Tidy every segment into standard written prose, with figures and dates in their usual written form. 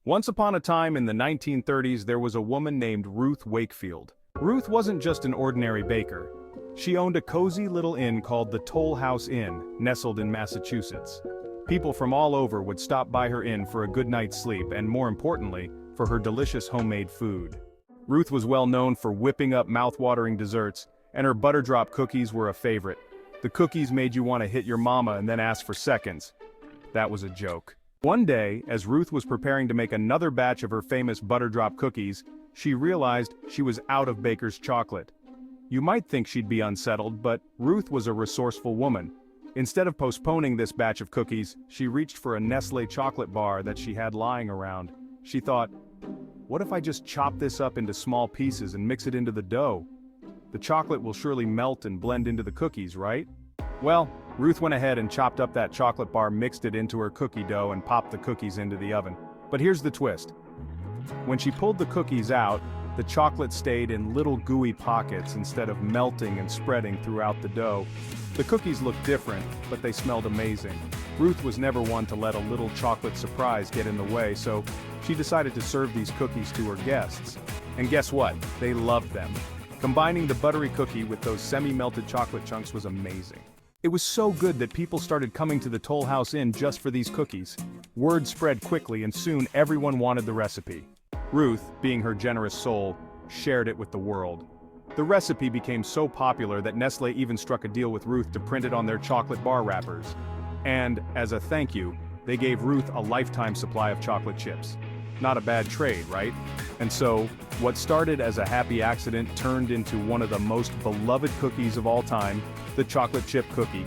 Once upon a time in the 1930s, there was a woman named Ruth Wakefield. Ruth wasn't just an ordinary baker. She owned a cozy little inn called the Toll House Inn, nestled in Massachusetts. People from all over would stop by her inn for a good night's sleep and, more importantly, for her delicious homemade food. Ruth was well known for whipping up mouth-watering desserts, and her butter drop cookies were a favorite. The cookies made you want to hit your mama and then ask for seconds. That was a joke. One day, as Ruth was preparing to make another batch of her famous butter drop cookies, she realized she was out of baker's chocolate. You might think she'd be unsettled, but Ruth was a resourceful woman. Instead of postponing this batch of cookies, she reached for a Nestlé chocolate bar that she had lying around. She thought, what if I just chop this up into small pieces and mix it into the dough? The chocolate will surely melt and blend into the cookies, right? Well, Ruth went ahead and chopped up that chocolate bar, mixed it into her cookie dough, and popped the cookies into the oven. But here's the twist. When she pulled the cookies out, the chocolate stayed in little gooey pockets instead of melting and spreading throughout the dough. The cookies looked different, but they smelled amazing. Ruth was never one to let a little chocolate surprise get in the way, so she decided to serve these cookies to her guests. And guess what? They loved them. Combining the buttery cookie with those semi-melted chocolate chunks was amazing. It was so good that people started coming to the Toll House Inn just for these cookies. Word spread quickly and soon everyone wanted the recipe. Ruth, being her generous soul, shared it with the world. The recipe became so popular that Nestlé even struck a deal with Ruth to print it on their chocolate bar wrappers. And, as a thank you, they gave Ruth a lifetime supply of chocolate chips. Not a bad trade, right? And so, what started as a happy accident turned into one of the most beloved cookies of all time, the chocolate chip cookie.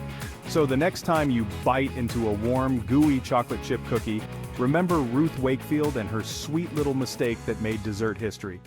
So the next time you bite into a warm, gooey chocolate chip cookie, remember Ruth Wakefield and her sweet little mistake that made dessert history.